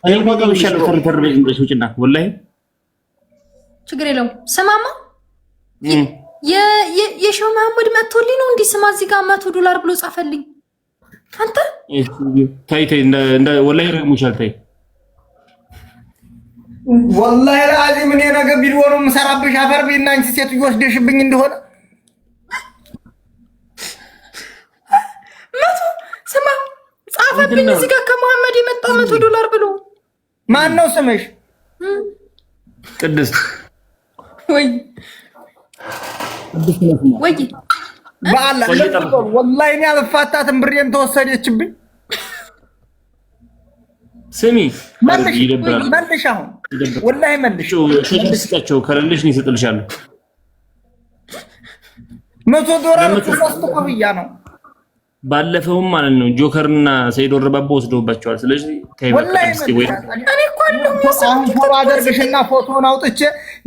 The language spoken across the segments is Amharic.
እኔ ወጣው ይሻል ተርተር በእንግሊዝ ውጭና ወላሂ ችግር የለውም። ስማማ የሸው መሐመድ መጥቶልኝ ነው እንዴ? ስማ እዚህ ጋር $100 ብሎ ጻፈልኝ። አንተ ታይ እንደ ወላሂ ረሙሻል ታይ ወላሂ ለአዚም እኔ ነገ ቪዲዮ ነው የምሰራብሽ። አፈር ቢና አንቺ ሴትዮ ወስደሽብኝ እንደሆነ ስማ ጻፈልኝ እዚህ ጋር ከመሐመድ የመጣ $100 ብሎ። ማን ነው ስምሽ? ቅድስት ወይ ወይ በአላህ ወላሂ እኔ አልፋታትም። ብሬን ተወሰደችብኝ። ስሚ መልሽ አሁን ወላሂ መልሽ ስጣቸው ከሌለሽ ነው ይሰጥልሻለሁ። $100 ሶስት ኮፍያ ነው። ባለፈውም ማለት ነው ጆከርና ሰይዶ ረባቦ ወስደውባቸዋል። ስለዚህ ወላሂ ወይ እኔ እኮ ፎቶ አደርግሽና ፎቶውን አውጥቼ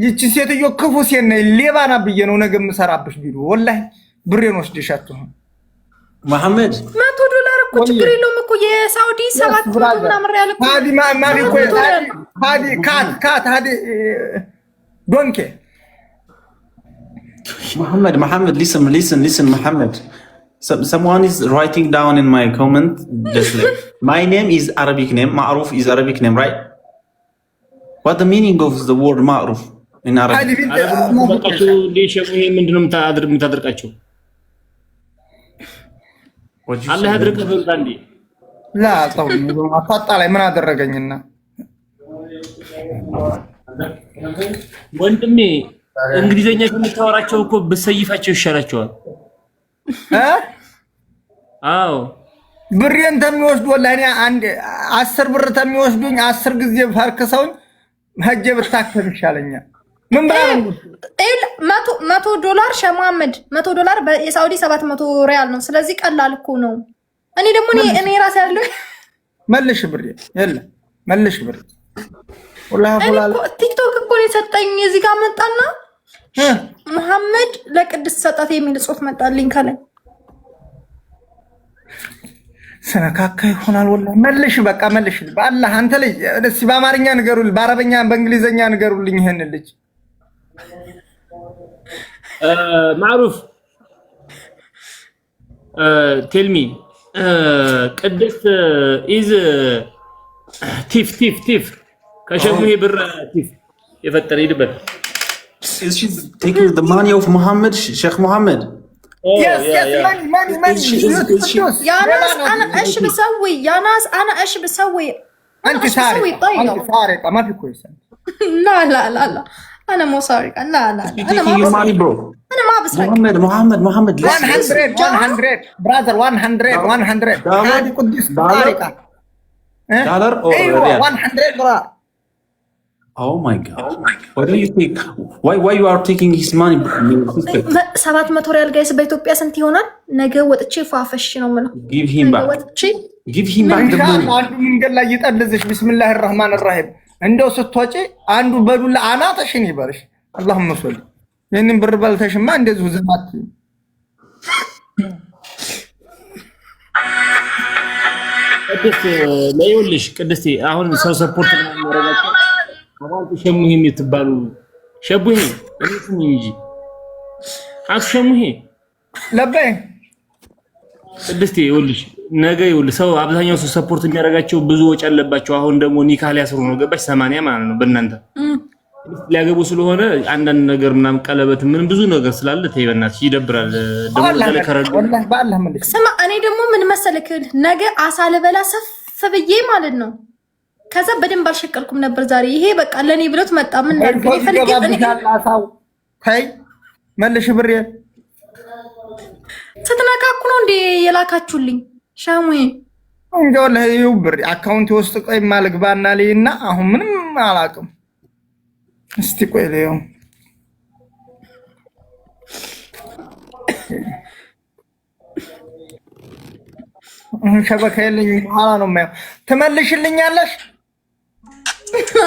ይቺ ሴትዮ ክፉ ሴት ነኝ ሌባ ናት ብዬ ነው ነገ የምሰራብሽ ቪዲዮ። ወላሂ ብሬን ወስደሻችሁ መሐመድ $100 እኮ ችግር የለውም እኮ የሳውዲ 700 ምናምን ሪያል እኮ ሃዲ ማሪ እኮ ሃዲ ካት ሃዲ ዶንኬ Muhammad listen Muhammad. Someone is writing down in my comment just like my name is Arabic name, Ma'ruf is Arabic name, right? What the meaning of the word Ma'ruf in Arabic? በቃችሁ ዲሸሙ ይሄ ምንድነው የምታደርቃቸው? አላህ ያድርገህ በልታንዲ ላ ተው አጣጣላይ ምን አደረገኝና ወንድሜ እንግሊዘኛ ከምታወራቸው እኮ በሰይፋቸው ይሻላቸዋል። አዎ ብሬን ተሚወስዱ ወላሂ አንድ 10 ብር ተሚወስዱኝ 10 ጊዜ ፈርክሰውኝ ሀጀ ብታከም ይሻለኛል። ምን ባለው $100 ሸማመድ $100 የሳውዲ 700 ሪያል ነው። ስለዚህ ቀላል እኮ ነው። እኔ ደግሞ እኔ ራሴ ያለው መልሽ ብር የለ መልሽ ብር ወላሂ ወላሂ ቲክቶክ እኮ ነው የሰጠኝ። እዚህ ጋር መጣና መሐመድ ለቅድስት ሰጣት የሚል ጽሁፍ መጣልኝ ከላይ ሰነካካ ይሆናል። ወላሂ መልሽ በቃ መልሽ በአላህ አንተ ላይ ደስ በአማርኛ ንገሩልኝ፣ በአረበኛ በእንግሊዘኛ ንገሩልኝ። ይሄን ልጅ ማዕሩፍ ቴልሚ ቅድስት ኢዝ ቲፍ ከሸሙሄ ብር ቲፍ የፈጠረ ይድበት Is she taking the money of Muhammad, Sheikh Muhammad? Yes, money. يا ناس أنا إيش بسوي؟ يا ناس أنا إيش بسوي؟ أنت سارقة ما في كويسة. لا أنا مو سارقة. لا أنا ما بسرق. money, bro. أنا ما بسرق. محمد 100 brother 100 هذه قديس سارقة. dollar or أيوة 100 Oh my God. What do you think? Why you are taking his money? 700 ሪያል ጋይስ በኢትዮጵያ ስንት ይሆናል? ነገ ወጥቼ ፋፈሽ ነው ማለት Give him back the money. አንዱ መንገድ ላይ ይጠልዝሽ ቢስሚላሂር ረህማኒር ረሂም እንደው ስትወጪ አንዱ በዱላ አናተሽን ይበርሽ። አላሁመ ሶሊ የኔን ብር በልተሽማ እንደዚህ ዘማት ቅድስት አሁን ሰው ሰፖርት ነው የሚያደርጋቸው አሁን ሸሙሄ የምትባሉ ሸቡሄ እኔም እንጂ አትሸሙሄ ለበይ ቅድስት ይኸውልሽ ነገ ይኸውልሽ ሰው አብዛኛው ሰው ሰፖርት የሚያደርጋቸው ብዙ ወጪ አለባቸው። አሁን ደግሞ ኒካህ ሊያስሩ ነው ገባሽ 80 ማለት ነው በእናንተ ሊያገቡ ስለሆነ አንዳንድ ነገር ምናምን ቀለበት ምን ብዙ ነገር ስላለ ተይ በእናትሽ ይደብራል። ደግሞ ለከረዱ ወላሂ በአላህ መልክ ስማ እኔ ደግሞ ምን መሰለክ ነገ አሳ ልበላ ሰፍ ብዬ ማለት ነው። ከዛ በደንብ አልሸቀልኩም ነበር ዛሬ። ይሄ በቃ ለኔ ብሎት መጣ። ምን ነገር ይፈልግ እኔ ታይ መልሽ ብር ስትነካኩ ነው እንዴ የላካችሁልኝ? ሻሙዬ እንደው ለዩ ብር አካውንት ውስጥ ቆይ ማልግባና ለይና አሁን ምንም አላውቅም። እስቲ ቆይ ለዩ ሸበካ የለኝ በኋላ ነው የማየው። ትመልሽልኛለሽ?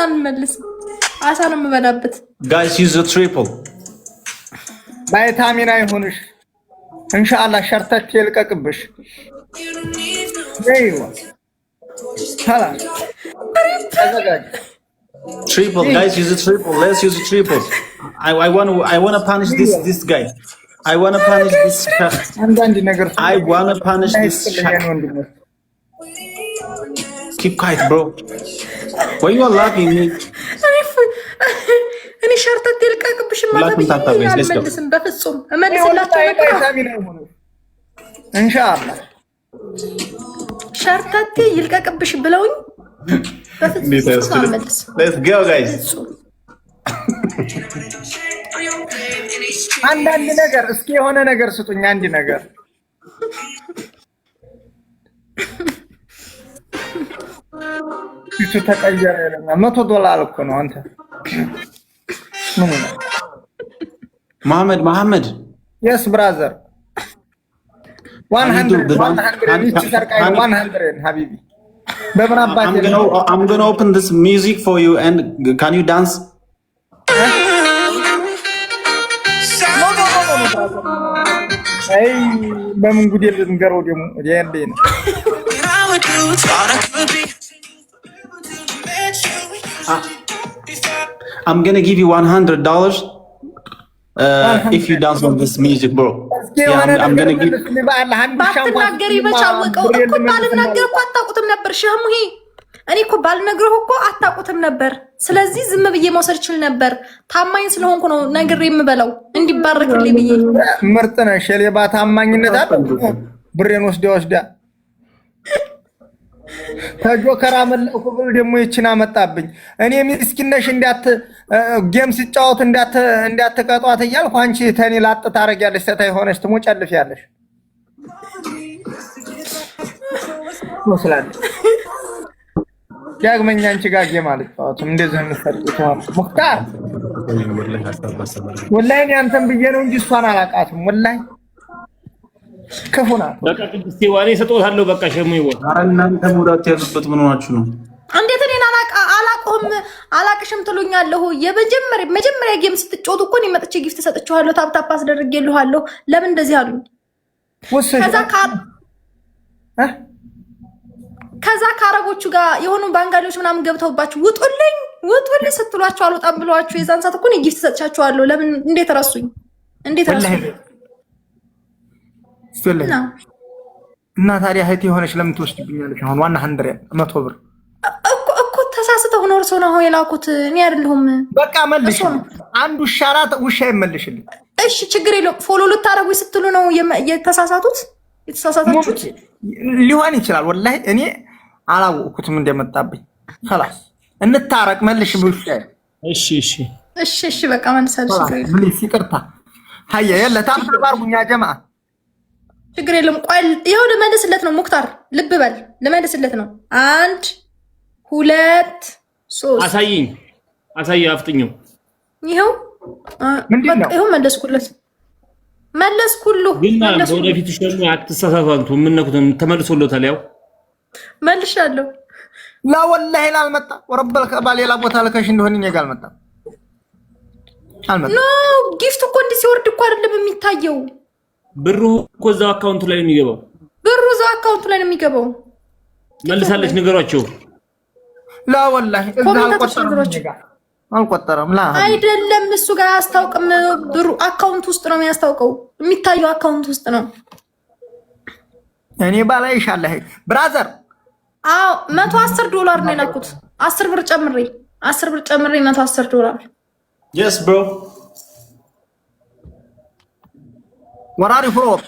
አልመልስም። አሳ ነው የምበላበት። Guys use the triple. ቫይታሚን አይሆንሽ ኢንሻአላህ ሸርተክ ይልቀቅብሽ። አይዋ ሰላም Triple, guys, use a triple. Let's use a triple. I want to punish this guy. I want to punish this cat. I want to punish this cat. Keep quiet, bro. Why you are laughing me? እኔ ሸርተት ይልቀቅብሽ ማለት አልመልስም። በፍጹም እመልስላችሁ ነበር። ኢንሻአላህ ሸርተት ይልቀቅብሽ ብለውኝ በፍጹም አልመልስም። Let's go, guys. አንዳንድ ነገር እስኪ የሆነ ነገር ስጡኝ። አንድ ነገር እሱ ተቀየረ ያለና $100 እኮ ነው። አንተ ምን ነው መሐመድ yes brother 100 ሀቢቢ በምን አባቴ I'm going to open this music for you and can you dance? አይ በምን ጉድ ልንገረው ደግሞ ያንዴ ነው I'm going to give you $100 if you dance on this music, bro. Yeah, I'm going to give ባትናገሪ በቻወቀው እኮ ባልናገር እኮ አታውቁትም ነበር። ሸሙሂ እኔ እኮ ባልነግረው እኮ አታውቁትም ነበር። ስለዚህ ዝም ብዬ መውሰድ ይችል ነበር። ታማኝ ስለሆንኩ ነው ነግሬ የምበላው እንዲባረክልኝ ብዬ። ምርጥ ነሽ። የሌባ ታማኝነት አይደል? ብሬን ወስዳ ተጆከራ መለኩ ብሎ ደግሞ ይችና መጣብኝ። እኔ ምስኪን ነሽ ጌም ሲጫወት እንዳትቀጧት እያልኩ አንቺ ተኔ ላጥ ታረጊያለሽ። ተታይ ሆነሽ ትሞጨልፊያለሽ ወስላል ዳግመኛ አንቺ ጋር ጌም አልጫወትም። እንደዚህ የምትፈልጉት ሙክታር ወላሂ እኔ አንተን ብዬ ነው እንጂ እሷን አላውቃትም። ወላሂ ከፉና በቃ ቅድስቴ ዋኔ ሰጥቶታለሁ። በቃ ሸሙ ይወጣ። ኧረ እናንተ ሙዳት ያዙበት ምን ሆናችሁ ነው? እንዴት እኔን አላውቅም አላቅሽም ትሉኛለሁ? መጀመሪያ ጌም ስትጫወቱ እኮ እኔ መጥቼ ጊፍት ሰጥቻለሁ። ታፕታፕ አስደርጌልሃለሁ። ለምን እንደዚህ አሉኝ? ከዛ ከአረቦቹ ጋር የሆኑ ባንጋሊዎች ምናምን ገብተውባችሁ ውጡልኝ ስትሏቸው አልወጣም ብለዋችሁ የዛን ሰዓት እኮ እኔ ጊፍት ሰጥቻችኋለሁ። ለምን እንዴት ረሱኝ? እና ታዲያ እህቴ የሆነች ለምን ትወስድብኛለሽ? አሁን ዋና 100 ብር እኮ ተሳስተው ነው እርሶ ነው የላኩት እኔ አይደለሁም። በቃ መልሽ። አንዱ ሻራት ውሻ ይመልሽልኝ። እሺ ችግር የለውም። ፎሎ ልታረጉ ስትሉ ነው የተሳሳታችሁት ሊሆን ይችላል። ወላሂ እኔ አላወቅኩትም እንደመጣብኝ። خلاص እንታረቅ። መልሽ ብቻ። እሺ በቃ መልሳለሽ። ፕሊዝ ይቅርታ። ሀያ የለ ታምባርጉኛ ጀማዓ ችግር የለም። ቆይ ይኸው ልመልስለት ነው ሙክታር፣ ልብ በል ልመልስለት ነው። 1 2 3 አሳይ አፍጥኝው። ይኸው ይኸው መለስኩለት። ግን ወደፊት ሸሙ አትሳሳቱ። ምን ነኩት ተመልሶለታል። ያው መልሻለሁ። ላ ወላሂ ላልመጣ ወረበል ከባሌላ ቦታ ልከሽ እንደሆነ እኔ ጋር አልመጣም። ኖ ጊፍት እኮ እንዲህ ሲወርድ እኮ አይደለም የሚታየው። ብሩ እኮ እዛው አካውንቱ ላይ ነው የሚገባው። መልሳለች ንገሯቸው። ላ ወላሂ አልቆጠረም። ላ አይደለም እሱ ጋር አያስታውቅም። ብሩ አካውንት ውስጥ ነው የሚያስታውቀው። የሚታየው አካውንት ውስጥ ነው። እኔ ባላይሻለህ ብራዘር። አዎ $110 ነው የላኩት። 10 ብር ጨምሬ $110 Yes bro. Where are you from?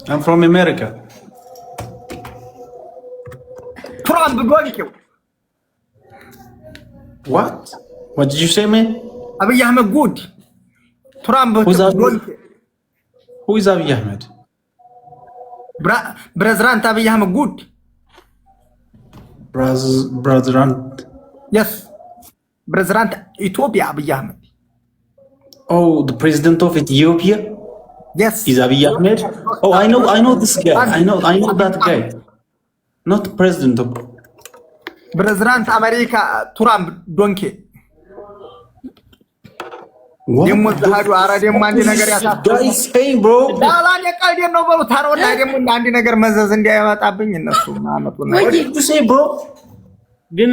I'm from America. Trump going to. What did you say, man? Abiy Ahmed good. Trump going to. Who is Abiy Ahmed? President Abiy Ahmed good. President. Yes. President Ethiopia Abiy Ahmed. Oh, the president of Ethiopia? Yes. Is Abiy Ahmed? Oh, I know this guy. I know that guy. Not president of President America Trump donkey. What is saying, bro? What did you say, bro? ግን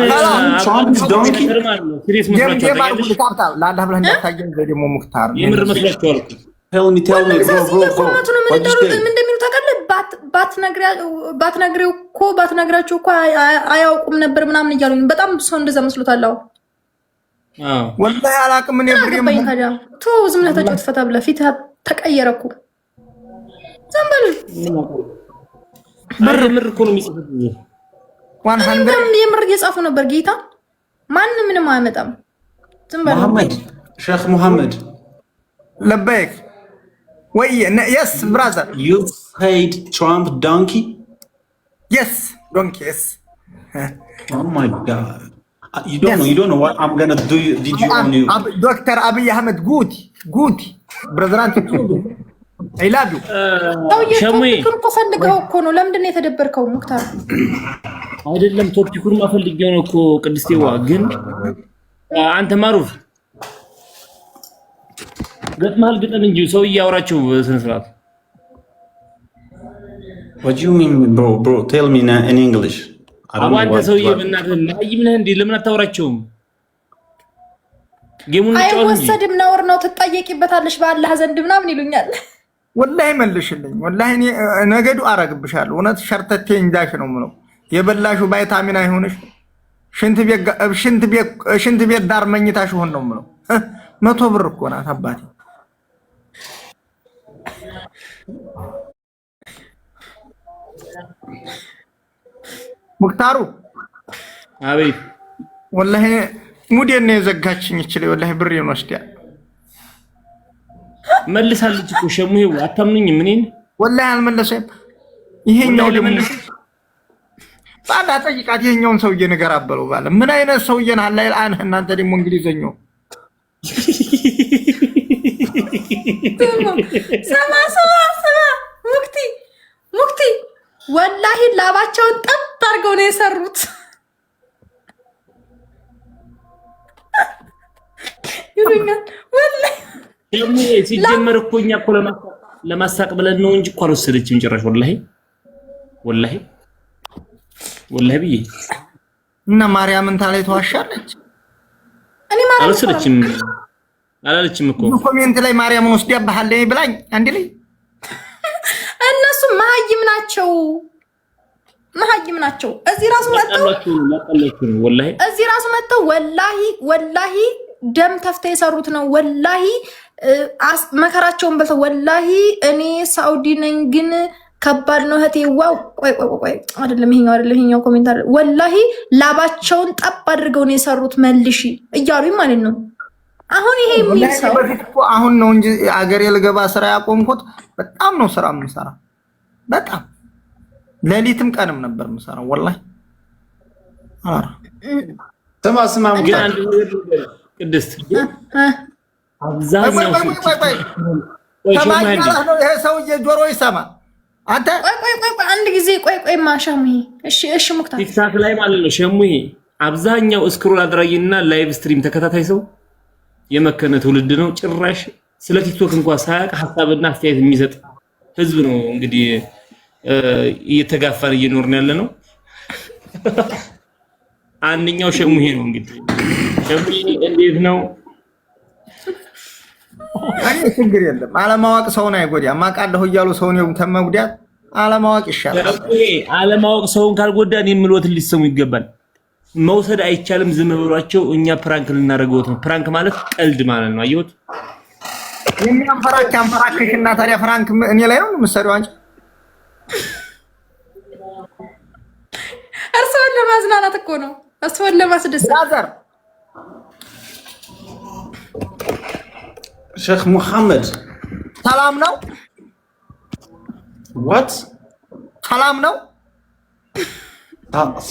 ትራምፕ ዶንኪ ሲሪየስ መስሏቸዋል። ለአላህ ብለህ እንዳታየኝ ደግሞ ሙክታር የምር መስሏቸዋል። tell me bro ምን እንደሚሉ ታውቃለህ? ባትነግራቸው እኮ አያውቁም ነበር ምናምን እያሉኝ በጣም ሰው እንደዛ መስሎታል። ወላሂ አላውቅም። እኔ ብሬም ተው ዝም ብለህ ተጫወት ፈታ ብለህ ፊት ተቀየረ እኮ ዝም በል። ምር እኮ ነው የሚጽፉት። የምር እየጻፉ ነበር። ጌታ ማንም ምንም አያመጣም። ዝም በል መሐመድ ሼክ መሐመድ ለበይክ ወይ yes brother you paid Trump donkey yes donkey yes oh my god you don't know what I'm going to do did you on you Dr. Abiy Ahmed good brother I love you ሸሙይ እኮ ፈልገው እኮ ነው። ለምንድን ነው የተደበርከው? ሙክታር አይደለም ቶፒኩን ማፈልገው ነው እኮ ቅድስቴዋ። ግን አንተ ማሩፍ ገጥማል ግጠም እንጂ ሰው ያወራቸው ስነ ስርዓት። what do you mean bro tell me in English I don't know what ሰው ይብናል ማይምነህ እንዴ ለምን አታወራቸውም? ጌሙን ጫው እንጂ አይወሰድም ነውር ነው ትጠየቂበታለሽ በአላህ ዘንድ ምናምን ይሉኛል። ወላሂ መልሽልኝ። ወላሂ እኔ ነገዱ አረግብሻለሁ። እውነት ሸርተቴ እንዳሽ ነው ምለው የበላሹ ቫይታሚን አይሆንሽ። ሽንት ቤት ዳር መኝታሽ ሆን ነው ምለው 100 ብር እኮ ናት አባቴ። ሙክታሩ አቤት። ወላሂ ሙዴን ነው የዘጋችኝ። ይችላል ወላሂ ብሬን ወስዲያ መልሳለች እኮ ሸሙዬው። አታምኑኝም? እኔን ወላሂ አልመለሰም። ይሄኛው ደግሞ ባላ ጠይቃት። ይሄኛውን ሰውዬ ነገር አበለው ባለ ምን አይነት ሰውዬ ነህ? አላህ ይልአን። እናንተ ደግሞ እንግሊዘኛው ሰማ ሙክቲ ወላሂ ላባቸውን ጠብ አድርገው ነው የሰሩት። ይሉኛል ወላሂ ሲጀመር እኮ እኛ እኮ ለማሳቅ ብለን ነው እንጂ እኮ አልወሰደችም ጭራሽ። ወላሂ ብዬ እና ማርያምን ታላይ ተዋሻለች። እኔ ማርያም አልወሰደችም አላለችም እኮ ኮሜንት ላይ ማርያምን ወስደብሃል ብላኝ አንዴ ላይ እነሱ መሀይም ናቸው። እዚህ ራሱ መጥተው ወላሂ ደም ተፍተው የሰሩት ነው። ወላሂ መከራቸውን በልተው ወላሂ እኔ ሳውዲ ነኝ ግን ከባድ ነው እህቴ። ዋው ቆይ አይደለም ይሄኛው ኮሜንት አይደለም። ወላሂ ላባቸውን ጠብ አድርገው ነው የሰሩት መልሺ እያሉኝ ማለት ነው። አሁን ይሄ የሚል ሰው አሁን ነው እንጂ አገሬ ልገባ ስራ ያቆምኩት። በጣም ነው ስራ የምሰራ። በጣም ሌሊትም ቀንም ነበር የምሰራው ወላሂ። ስማ ግን አንድ ቅድስት አብዛኛው ይሄ ሰውዬ ጆሮ ይሰማ። አንተ ቆይ አንድ ጊዜ ቆይ ማሻሙዬ። እሺ ሙክታር ቲክታክ ላይ ማለት ነው ሸሙዬ። አብዛኛው ስክሮል አድራጊና ላይቭ ስትሪም ተከታታይ ሰው የመከነ ትውልድ ነው። ጭራሽ ስለ ቲክቶክ እንኳን ሳያውቅ ሐሳብና አስተያየት የሚሰጥ ህዝብ ነው። እንግዲህ እየተጋፋን እየኖርን ያለ ነው። አንደኛው ሸሙዬ ነው። እንግዲህ ሸሙዬ እንዴት ነው? አይ ችግር የለም። አለማወቅ ሰውን አይጎዳም። አውቃለሁ እያሉ ሰውን ተመጉዳት አለማወቅ ይሻላል። አለማወቅ ሰውን ካልጎዳን የምልወትን ሊሰሙ ይገባል። መውሰድ አይቻልም። ዝም ብሏቸው እኛ ፕራንክ ልናደርገው ነው። ፕራንክ ማለት ቀልድ ማለት ነው። አየሁት የሚያንፈራክሽና ታዲያ ፍራንክ እኔ ላይ ነው የምትሰሪው አንቺ። እርስዎን ለማዝናናት እኮ ነው። እርስዎን ለማስደሰት ሼክ ሙሐመድ ሰላም ነው? what ሰላም ነው?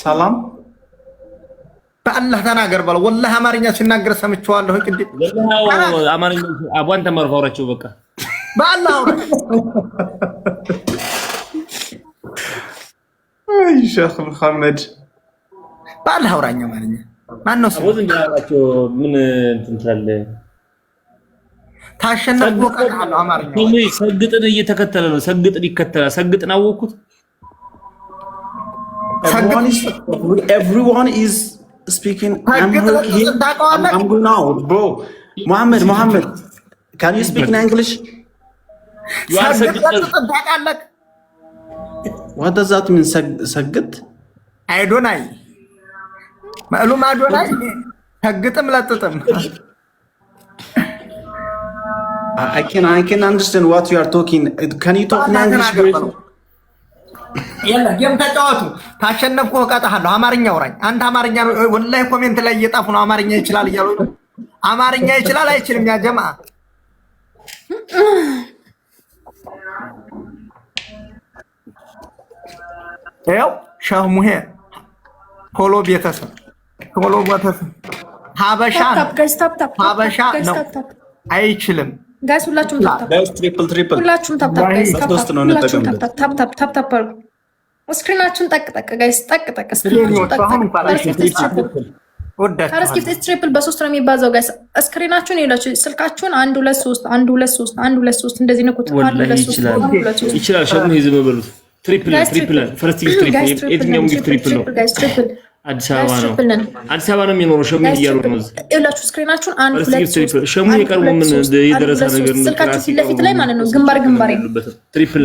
ሰላም በአላህ ተናገር በለው። ወላሂ አማርኛ ሲናገር ሰምቼዋለሁ። ቅድም አማርኛ አቧን ተመርፈውራቸው በቃ በአላህ አይ ሼክ ሙሐመድ በአላህ አውራኛ አማርኛ ማን ነው ሰው እንጃቸው ምን እንትንታለ ታሸነፍኩ ቀጣለው አማርኛ ሰግጥን እየተከተለ ነው። ሰግጥን ይከተላል። ሰግጥን አወኩት። everyone is speaking. I'm going out, bro. Muhammad, can you speak in English? What does that mean? ሰግጥ አዶናይ ማሉም አዶናይ ሰግጥም ለጥጥም I can understand what you are talking. Can you talk in English? የለ ጌም ተጫወቱ። ታሸነፍኩ እቀጣሃለሁ። አማርኛ አውራኝ። አንተ አማርኛ ወላሂ ኮሜንት ላይ እየጣፉ ነው አማርኛ ይችላል እያሉ አማርኛ ይችላል አይችልም? ያ ጀማ ያው ሻህ ሙሄ ፖሎ ቤተሰብ ሀበሻ ነው አይችልም። ጋይስ ሁላችሁም ትሪፕል ሁላችሁም ታፕ ስክሪናችሁን ጠቅጠቅ ጋይስ ጠቅጠቅ ስክሪናችሁን ትሪፕል በ3 ነው የሚባዛው ጋይስ። ስክሪናችሁን ይላችሁ ስልካችሁን 1 2 3 እንደዚህ ነው። ይችላል ሸሙ ይዘ በበሉት ትሪፕል ፈርስት ትሪፕል የትኛው ሙዚክ ትሪፕል ነው? አዲስ አበባ ነው የሚኖረው ሸሙ እያሉ ነው። ይላችሁ ስክሪናችሁን 1 2 3 ሸሙ የቀርቡ ምን የደረሰ ነገር ነው? ስልካችሁ ፊት ለፊት ላይ ማለት ነው። ግንባር ትሪፕል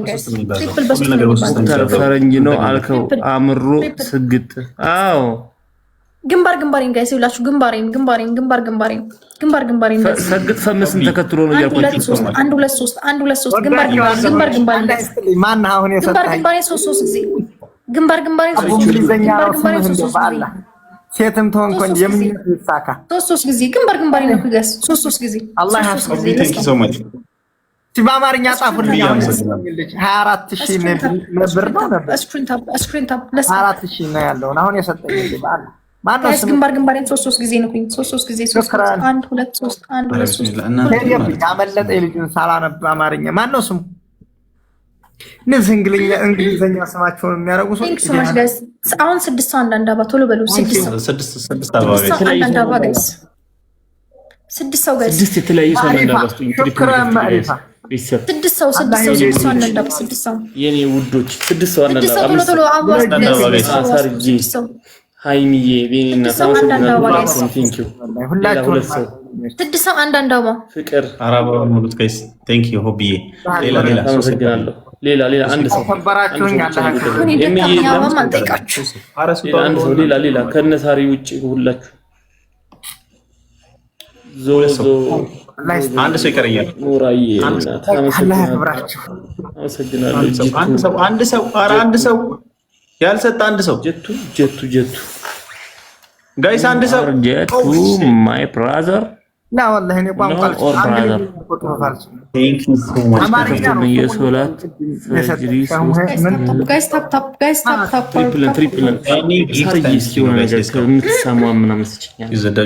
ጋይስ ትሪፕል በ3 ነው የሚባዛው። ፈረንጅ ነው አልከው አምሮ ስግጥ አዎ ግንባር ጋይስ ይላችሁ ግንባር ሰግጥ ፈመስን ተከትሎ ነው ያልኩት። 1 2 3 ግንባር ማን አሁን የሰጣኝ ግንባር እንግሊዘኛ ሴትም ተሆን እንኳን የምንት ይሳካ 3 ጊዜ ግንባር ነው ጋይስ 3 ጊዜ አላህ ያስፈልግ። Thank you so much. በአማርኛ ጻፉልኝ። 24000 ነበር ነው ስክሪን ታፕ 24000 ነው ያለው አሁን የሰጠኝ ባላ ማነው ግንባር 3 ጊዜ ነው 3 ጊዜ 1 2 3 ያመለጠ ልጅን ሳላነብ አማርኛ ማነው ስሙ? እነዚህ እንግሊዘኛ ስማቸውን የሚያረጉ ሰዎች አሁን 6 ሰው አንዳንድ አባ ቶሎ በሉ 6 አንዳንድ አባ ጋይስ 6 ሰው ጋይስ 6 የተለያዩ ሰው አንዳንድ አባ 6 ሰው አንዳንድ አባ 6 ሰው የኔ ውዶች 6 ሰው አንዳንድ አባ ቶሎ አባ ሃይሚዬ ቤኒና ታውቁ ቴንኪው ሁላችሁ ሰው 6 ሰው አንዳንድ አባ ፍቅር አራባ ሙሉት ጋይስ ቴንኪው ሆቢዬ ሌላ አመሰግናለሁ። ሌላ አንድ ሰው ተከበራችሁኝ አላህ አንድ ሰው ሌላ ከነሳሪ ውጪ ሁላችሁ ዞዞ አንድ ሰው ይቀርያል። ኑራዬ አላህ ያክብራችሁ። አመሰግናለሁ። አንድ ሰው ያልሰጠ አንድ ሰው ጀቱ ጋይስ አንድ ሰው ጀቱ ማይ ብራዘር لا والله اني ቋንቋ ቴንክ ዩ ሶ ማች አማርኛ የሶላት ፈጅሪስ ጋይስ ታፕ ትሪፕል እኔ ጊፍት ከምትሰማው ምናምን ስጭኛ